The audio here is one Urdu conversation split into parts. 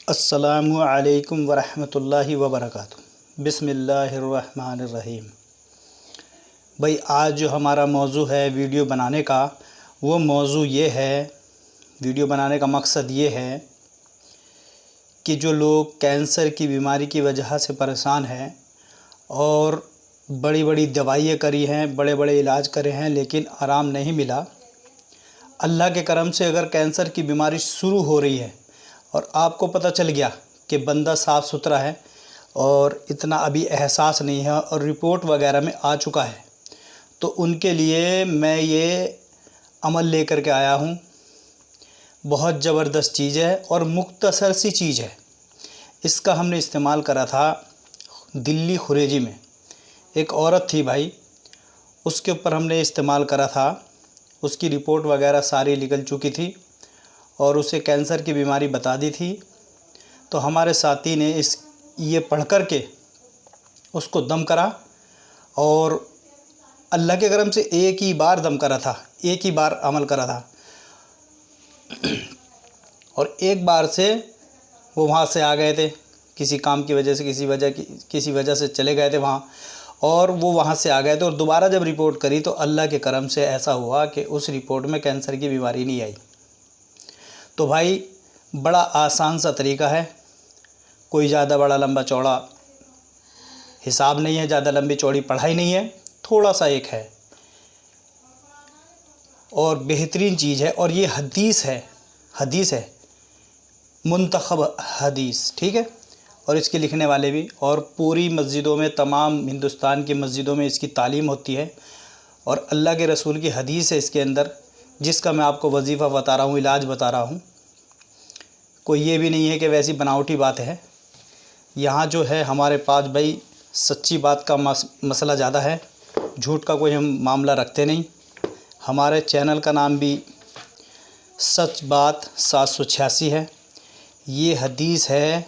السلام علیکم ورحمۃ اللہ وبرکاتہ۔ بسم اللہ الرحمن الرحیم۔ بھائی آج جو ہمارا موضوع ہے ویڈیو بنانے کا، وہ موضوع یہ ہے، ویڈیو بنانے کا مقصد یہ ہے کہ جو لوگ کینسر کی بیماری کی وجہ سے پریشان ہیں اور بڑی بڑی دوائیں کری ہیں، بڑے بڑے علاج کرے ہیں لیکن آرام نہیں ملا، اللہ کے کرم سے اگر کینسر کی بیماری شروع ہو رہی ہے اور آپ کو پتہ چل گیا کہ بندہ صاف ستھرا ہے اور اتنا ابھی احساس نہیں ہے اور رپورٹ وغیرہ میں آ چکا ہے، تو ان کے لیے میں یہ عمل لے کر کے آیا ہوں۔ بہت زبردست چیز ہے اور مختصر سی چیز ہے۔ اس کا ہم نے استعمال کرا تھا دلی خوریجی میں، ایک عورت تھی بھائی، اس کے اوپر ہم نے استعمال کرا تھا۔ اس کی رپورٹ وغیرہ ساری نکل چکی تھی اور اسے کینسر کی بیماری بتا دی تھی، تو ہمارے ساتھی نے یہ پڑھ کر کے اس کو دم کرا اور اللہ کے کرم سے ایک ہی بار دم کرا تھا، ایک ہی بار عمل کرا تھا اور ایک بار سے وہ وہاں سے آ گئے تھے، کسی کام کی وجہ سے کسی وجہ سے چلے گئے تھے وہاں، اور وہ وہاں سے آ گئے تھے اور دوبارہ جب رپورٹ کری تو اللہ کے کرم سے ایسا ہوا کہ اس رپورٹ میں کینسر کی بیماری نہیں آئی۔ تو بھائی بڑا آسان سا طریقہ ہے، کوئی زیادہ بڑا لمبا چوڑا حساب نہیں ہے، زیادہ لمبی چوڑی پڑھائی نہیں ہے، تھوڑا سا ایک ہے اور بہترین چیز ہے، اور یہ حدیث ہے، منتخب حدیث، ٹھیک ہے، اور اس کے لکھنے والے بھی، اور پوری مسجدوں میں، تمام ہندوستان کی مسجدوں میں اس کی تعلیم ہوتی ہے، اور اللہ کے رسول کی حدیث ہے اس کے اندر، جس کا میں آپ کو وظیفہ بتا رہا ہوں، علاج بتا رہا ہوں۔ کوئی یہ بھی نہیں ہے کہ ویسی بناوٹی بات ہے۔ یہاں جو ہے ہمارے پاس بھائی سچی بات کا مسئلہ زیادہ ہے، جھوٹ کا کوئی ہم معاملہ رکھتے نہیں۔ ہمارے چینل کا نام بھی سچ بات 786 ہے۔ یہ حدیث ہے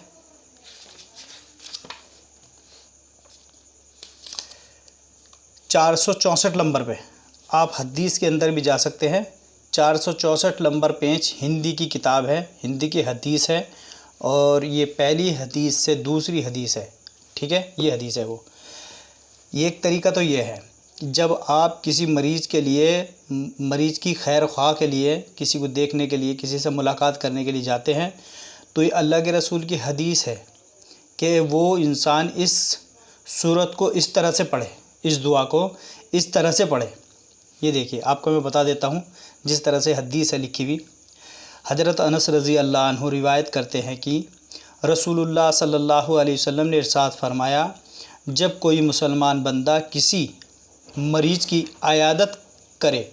464 نمبر پہ، آپ حدیث کے اندر بھی جا سکتے ہیں۔ 464 نمبر پیج ہندی کی کتاب ہے، ہندی کی حدیث ہے، اور یہ پہلی حدیث سے دوسری حدیث ہے، ٹھیک ہے، یہ حدیث ہے وہ۔ یہ ایک طریقہ تو یہ ہے، جب آپ کسی مریض کے لیے، مریض کی خیر خواہ کے لیے، کسی کو دیکھنے کے لیے، کسی سے ملاقات کرنے کے لیے جاتے ہیں، تو یہ اللہ کے رسول کی حدیث ہے کہ وہ انسان اس سورت کو اس طرح سے پڑھے، اس دعا کو اس طرح سے پڑھے۔ یہ دیکھیے آپ کو میں بتا دیتا ہوں جس طرح سے حدیث ہے لکھی ہوئی۔ حضرت انس رضی اللہ عنہ روایت کرتے ہیں کہ رسول اللہ صلی اللہ علیہ وسلم نے ارشاد فرمایا، جب کوئی مسلمان بندہ کسی مریض کی عیادت کرے،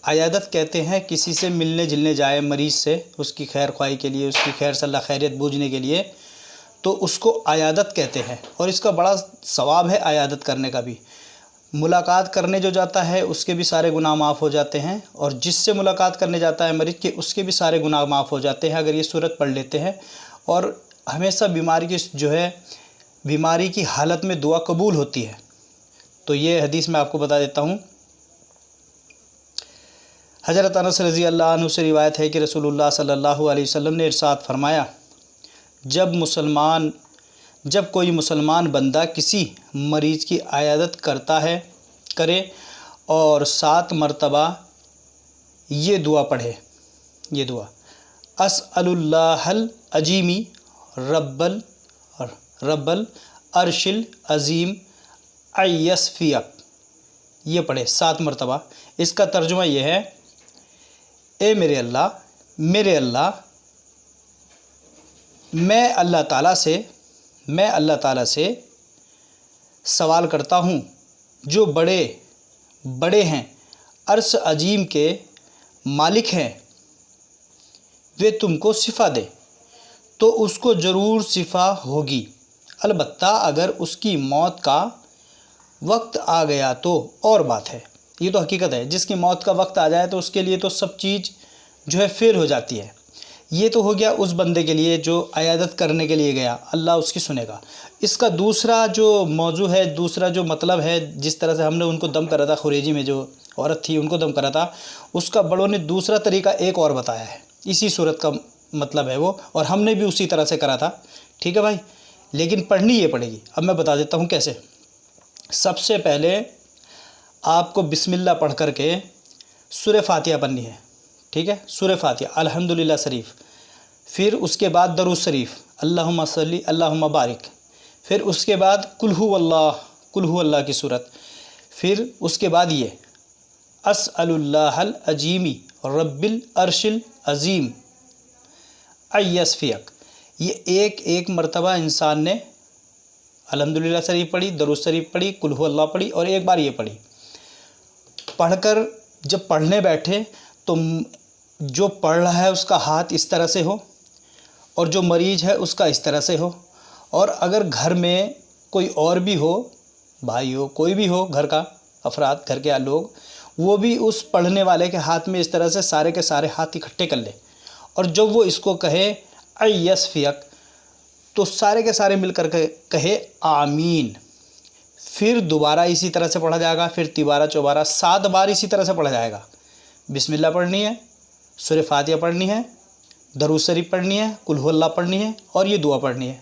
عیادت کہتے ہیں کسی سے ملنے جلنے جائے مریض سے، اس کی خیر خواہی کے لیے، اس کی خیر صلاح خیریت بوجھنے کے لیے، تو اس کو عیادت کہتے ہیں، اور اس کا بڑا ثواب ہے عیادت کرنے کا بھی۔ ملاقات کرنے جو جاتا ہے اس کے بھی سارے گناہ معاف ہو جاتے ہیں، اور جس سے ملاقات کرنے جاتا ہے مریض کے، اس کے بھی سارے گناہ معاف ہو جاتے ہیں اگر یہ سورت پڑھ لیتے ہیں، اور ہمیشہ بیماری کی جو ہے، بیماری کی حالت میں دعا قبول ہوتی ہے۔ تو یہ حدیث میں آپ کو بتا دیتا ہوں۔ حضرت انس رضی اللہ عنہ سے روایت ہے کہ رسول اللہ صلی اللہ علیہ وسلم نے ارشاد فرمایا، جب کوئی مسلمان بندہ کسی مریض کی عیادت کرے اور 7 مرتبہ یہ دعا پڑھے، یہ دعا، اسأل اللہ العظیم رب العرش العظیم ان یشفیک، یہ پڑھے 7 مرتبہ۔ اس کا ترجمہ یہ ہے، اے میرے اللہ، میں اللہ تعالیٰ سے سوال کرتا ہوں جو بڑے ہیں، عرش عظیم کے مالک ہیں، وہ تم کو شفا دے، تو اس کو ضرور شفا ہوگی، البتہ اگر اس کی موت کا وقت آ گیا تو اور بات ہے۔ یہ تو حقیقت ہے، جس کی موت کا وقت آ جائے تو اس کے لیے تو سب چیز جو ہے فیل ہو جاتی ہے۔ یہ تو ہو گیا اس بندے کے لیے جو عیادت کرنے کے لیے گیا، اللہ اس کی سنے گا۔ اس کا دوسرا جو موضوع ہے، دوسرا جو مطلب ہے، جس طرح سے ہم نے ان کو دم کرا تھا، خوریجی میں جو عورت تھی ان کو دم کرا تھا، اس کا بڑوں نے دوسرا طریقہ ایک اور بتایا ہے، اسی صورت کا مطلب ہے وہ، اور ہم نے بھی اسی طرح سے کرا تھا، ٹھیک ہے بھائی، لیکن پڑھنی یہ پڑے گی۔ اب میں بتا دیتا ہوں کیسے۔ سب سے پہلے آپ کو بسم اللہ پڑھ کر کے سورہ فاتحہ پڑھنی ہے، ٹھیک ہے، سورہ فاتحہ الحمدللہ شریف، پھر اس کے بعد درود شریف اللہم صلی اللہم بارک، پھر اس کے بعد قل ہو اللہ کی صورت، پھر اس کے بعد یہ اسأل اللہ العظیم رب العرش العظیم ان یشفیک۔ یہ ایک ایک مرتبہ انسان نے الحمدللہ شریف پڑھی، درود شریف پڑھی، قل ہو اللہ پڑھی، اور ایک بار یہ پڑھی۔ پڑھ کر جب پڑھنے بیٹھے تو جو پڑھ رہا ہے اس کا ہاتھ اس طرح سے ہو، اور جو مریض ہے اس کا اس طرح سے ہو، اور اگر گھر میں کوئی اور بھی ہو، بھائی ہو، کوئی بھی ہو گھر کا افراد، گھر کے لوگ، وہ بھی اس پڑھنے والے کے ہاتھ میں اس طرح سے سارے کے سارے ہاتھ اکٹھے کر لے، اور جب وہ اس کو کہے اے یشفیک، تو سارے کے سارے مل کر کے کہے آمین۔ پھر دوبارہ اسی طرح سے پڑھا جائے گا، پھر تیبارہ چوبارہ 7 بار اسی طرح سے پڑھا جائے گا۔ بسم اللہ پڑھنی ہے، سورہ فاتحہ پڑھنی ہے، درود شریف پڑھنی ہے، قل ہو اللہ پڑھنی ہے، اور یہ دعا پڑھنی ہے۔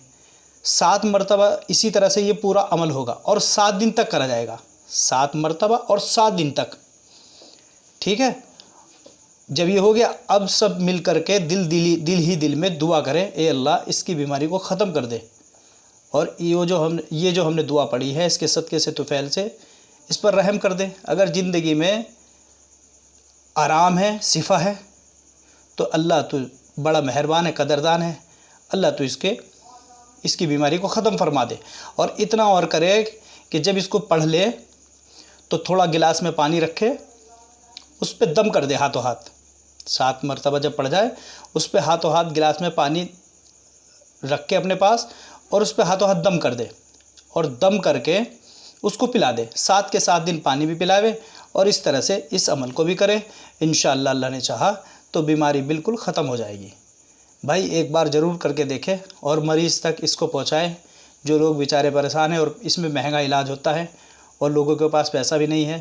7 مرتبہ اسی طرح سے یہ پورا عمل ہوگا، اور 7 دن تک کرا جائے گا، 7 مرتبہ اور 7 دن تک، ٹھیک ہے۔ جب یہ ہو گیا، اب سب مل کر کے دل میں دعا کریں، اے اللہ اس کی بیماری کو ختم کر دے، اور یہ جو ہم نے دعا پڑھی ہے اس کے صدقے سے طفیل سے اس پر رحم کر دے۔ اگر زندگی میں آرام ہے، شفا ہے، تو اللہ تو بڑا مہربان ہے، قدردان ہے، اللہ تو اس کی بیماری کو ختم فرما دے۔ اور اتنا اور کرے کہ جب اس کو پڑھ لے تو تھوڑا گلاس میں پانی رکھے، اس پہ دم کر دے ہاتھوں ہاتھ، 7 مرتبہ جب پڑھ جائے اس پہ ہاتھوں ہاتھ گلاس میں پانی رکھ کے اپنے پاس، اور اس پہ ہاتھوں ہاتھ دم کر دے، اور دم کر کے اس کو پلا دے، 7 کے 7 دن پانی بھی پلاوے، اور اس طرح سے اس عمل کو بھی کرے، انشاءاللہ اللہ نے چاہا تو بیماری بالکل ختم ہو جائے گی۔ بھائی ایک بار ضرور کر کے دیکھے، اور مریض تک اس کو پہنچائے، جو لوگ بیچارے پریشان ہیں، اور اس میں مہنگا علاج ہوتا ہے اور لوگوں کے پاس پیسہ بھی نہیں ہے،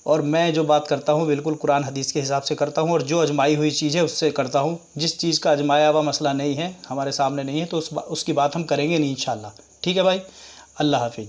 اور میں جو بات کرتا ہوں بالکل قرآن حدیث کے حساب سے کرتا ہوں، اور جو اجمائی ہوئی چیز ہے اس سے کرتا ہوں۔ جس چیز کا اجمایا ہوا مسئلہ نہیں ہے، ہمارے سامنے نہیں ہے، تو اس کی بات ہم کریں گے نہیں انشاءاللہ، ٹھیک ہے بھائی، اللہ حافظ۔